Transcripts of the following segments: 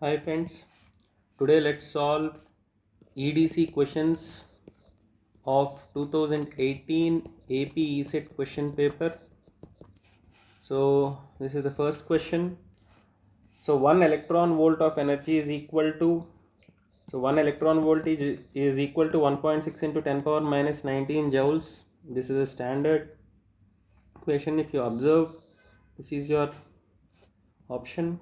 Hi friends, today let's solve EDC questions of 2018 AP ESET question paper. So this is the first question. So 1 electron volt of energy is equal to, so 1 electron voltage is equal to 1.6 into 10 power minus 19 joules. This is a standard question. If you observe, this is your option.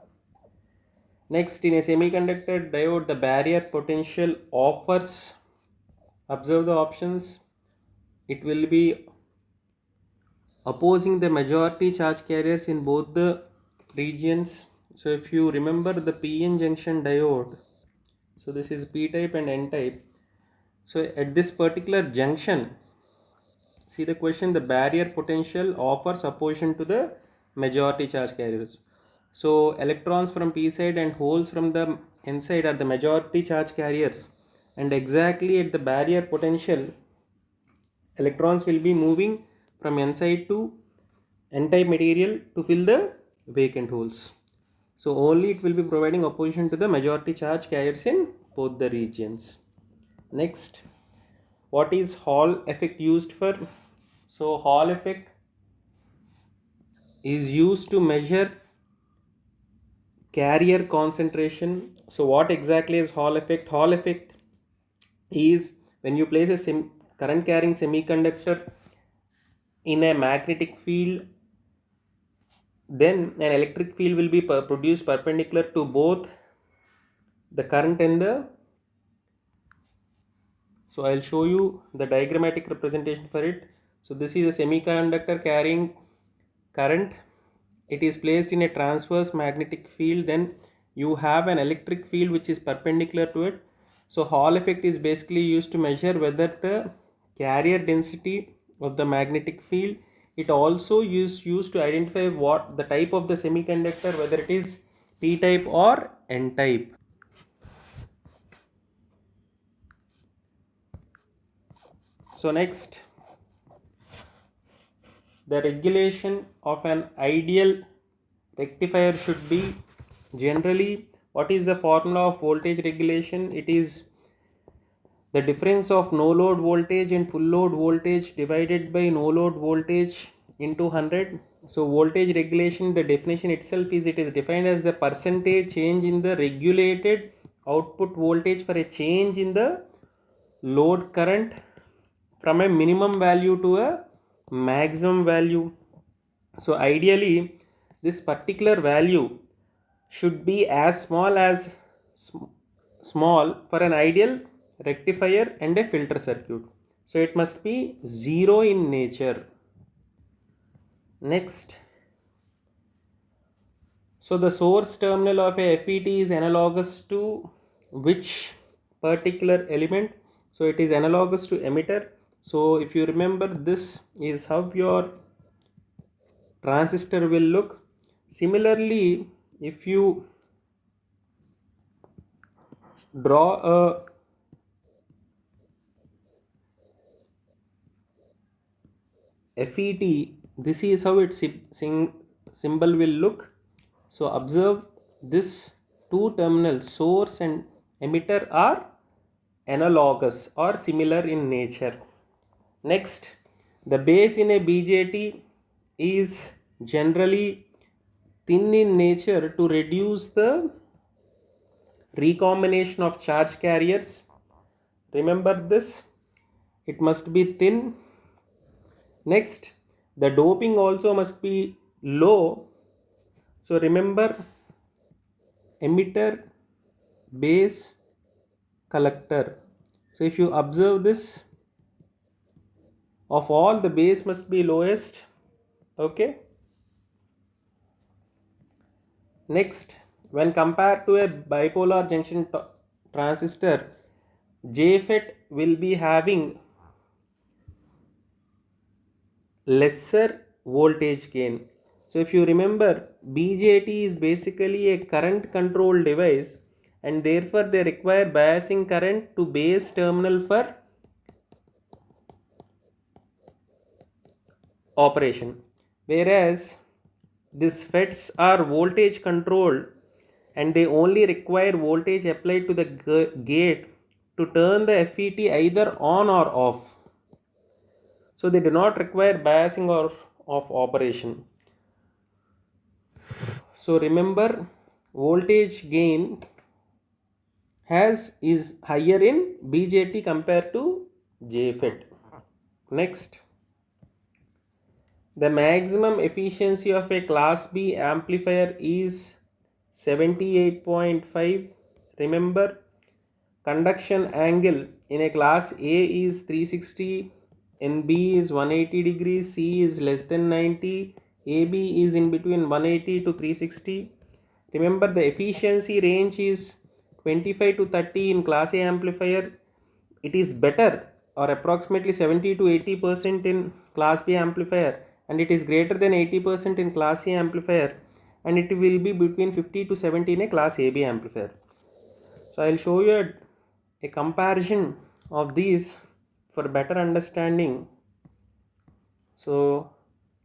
Next, in a semiconductor diode, the barrier potential offers, observe the options, it will be opposing the majority charge carriers in both the regions. So if you remember the PN junction diode, so this is P type and N type. So at this particular junction, see the question, the barrier potential offers opposition to the majority charge carriers. So electrons from P side and holes from the N side are the majority charge carriers, and exactly at the barrier potential, electrons will be moving from N side to N type material to fill the vacant holes. So only it will be providing opposition to the majority charge carriers in both the regions. Next, what is Hall effect used for? So Hall effect is used to measure carrier concentration. So what exactly is Hall effect? Hall effect is when you place a current carrying semiconductor in a magnetic field, then an electric field will be produced perpendicular to both the current and the, so I'll show you the diagrammatic representation for it. So this is a semiconductor carrying current. It is placed in a transverse magnetic field, then you have an electric field which is perpendicular to it. So Hall effect is basically used to measure whether the carrier density of the magnetic field. It also is used to identify what the type of the semiconductor, whether it is P type or N type. So next, the regulation of an ideal rectifier should be, generally, what is the formula of voltage regulation? It is the difference of no load voltage and full load voltage divided by no load voltage into 100. So voltage regulation, the definition itself is, it is defined as the percentage change in the regulated output voltage for a change in the load current from a minimum value to a maximum value. So ideally this particular value should be as small as small for an ideal rectifier and a filter circuit. So it must be zero in nature. Next, so the source terminal of a FET is analogous to which particular element? So it is analogous to emitter. So if you remember, this is how your transistor will look. Similarly, if you draw a FET, this is how its symbol will look. So observe, this two terminals, source and emitter, are analogous or similar in nature. Next, the base in a BJT is generally thin in nature to reduce the recombination of charge carriers. Remember this, it must be thin. Next, the doping also must be low. So remember, emitter, base, collector. So if you observe this, of all the base must be lowest. Okay. Next, when compared to a bipolar junction transistor, JFET will be having lesser voltage gain. So if you remember, BJT is basically a current control device, and therefore they require biasing current to base terminal for operation. Whereas these FETs are voltage controlled, and they only require voltage applied to the gate to turn the FET either on or off. So they do not require biasing or of operation. So remember, voltage gain is higher in BJT compared to JFET. Next, the maximum efficiency of a class B amplifier is 78.5. Remember, conduction angle in a class A is 360, in B is 180 degrees, C is less than 90, AB is in between 180 to 360. Remember, the efficiency range is 25 to 30 in class A amplifier. It is better or approximately 70 to 80% in class B amplifier, and it is greater than 80% in class C amplifier, and it will be between 50 to 70 in a class AB amplifier. So I will show you a comparison of these for better understanding. So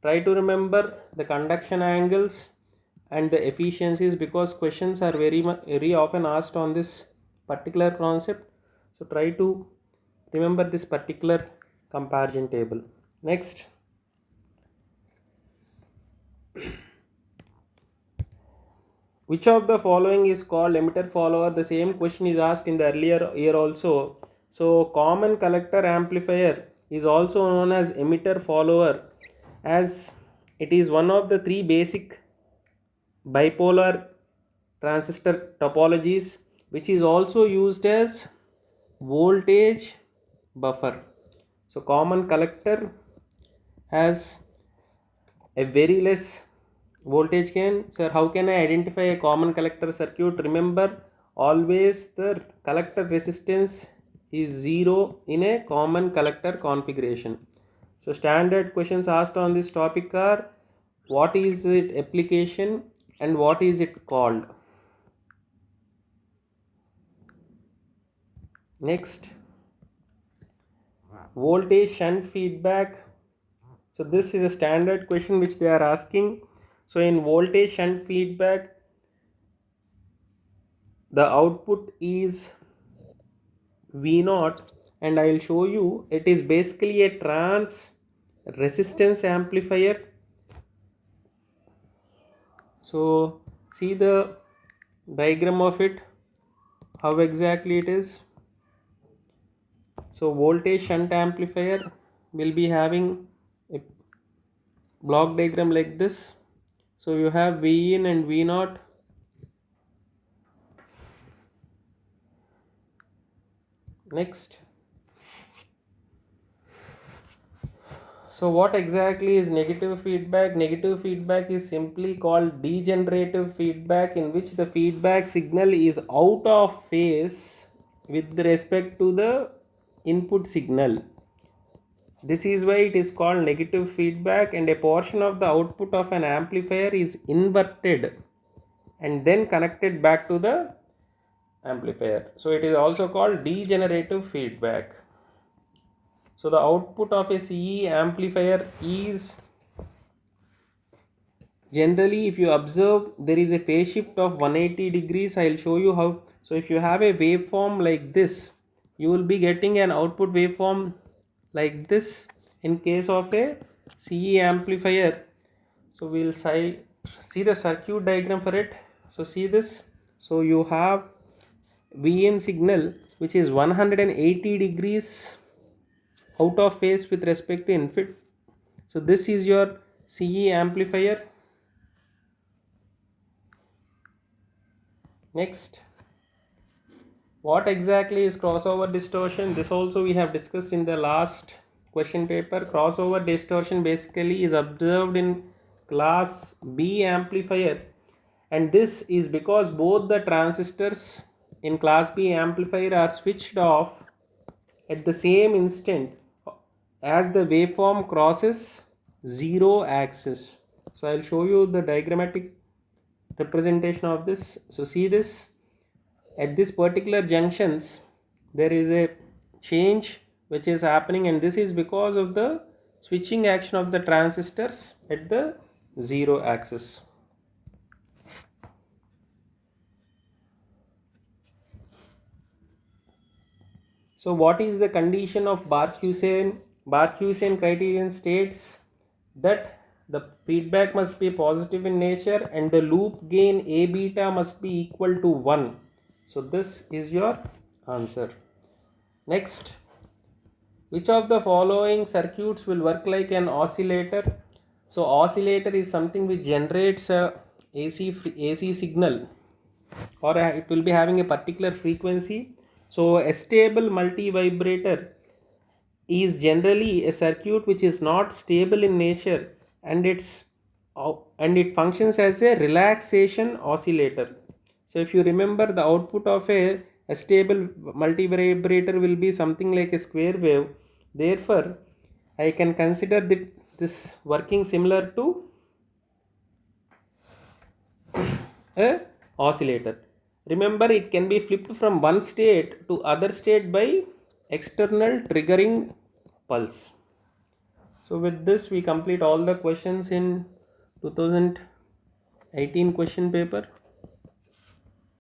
try to remember the conduction angles and the efficiencies, because questions are very often asked on this particular concept. So try to remember this particular comparison table. Next, which of the following is called emitter follower? The same question is asked in the earlier year also. So common collector amplifier is also known as emitter follower, as it is one of the three basic bipolar transistor topologies, which is also used as voltage buffer. So common collector has a very less voltage gain. Sir, how can I identify a common collector circuit? Remember, always the collector resistance is 0 in a common collector configuration. So standard questions asked on this topic are, what is its application and what is it called? Next, voltage shunt feedback. So this is a standard question which they are asking. So in voltage shunt feedback, the output is V0, and I will show you it is basically a trans resistance amplifier. So see the diagram of it, how exactly it is. So voltage shunt amplifier will be having a block diagram like this. So you have V in and V0. Next, so what exactly is negative feedback? Negative feedback is simply called degenerative feedback, in which the feedback signal is out of phase with respect to the input signal. This is why it is called negative feedback, and a portion of the output of an amplifier is inverted and then connected back to the amplifier. So it is also called degenerative feedback. So the output of a CE amplifier is generally, if you observe, there is a phase shift of 180 degrees. I will show you how. So if you have a waveform like this, you will be getting an output waveform like this in case of a CE amplifier. So we will see the circuit diagram for it. So see this. So you have VN signal which is 180 degrees out of phase with respect to input. So this is your CE amplifier. Next, what exactly is crossover distortion? This also we have discussed in the last question paper. Crossover distortion basically is observed in class B amplifier, and this is because both the transistors in class B amplifier are switched off at the same instant as the waveform crosses zero axis. So I'll show you the diagrammatic representation of this. So see this, at this particular junctions there is a change which is happening, and this is because of the switching action of the transistors at the zero axis. So what is the condition of Barkhausen? Barkhausen criterion states that the feedback must be positive in nature and the loop gain A beta must be equal to 1. So this is your answer. Next, which of the following circuits will work like an oscillator? So oscillator is something which generates a AC signal, or it will be having a particular frequency. So a stable multi-vibrator is generally a circuit which is not stable in nature, and it functions as a relaxation oscillator. So if you remember, the output of a stable multi-vibrator will be something like a square wave. Therefore I can consider this working similar to a oscillator. Remember, it can be flipped from one state to other state by external triggering pulse. So with this we complete all the questions in 2018 question paper.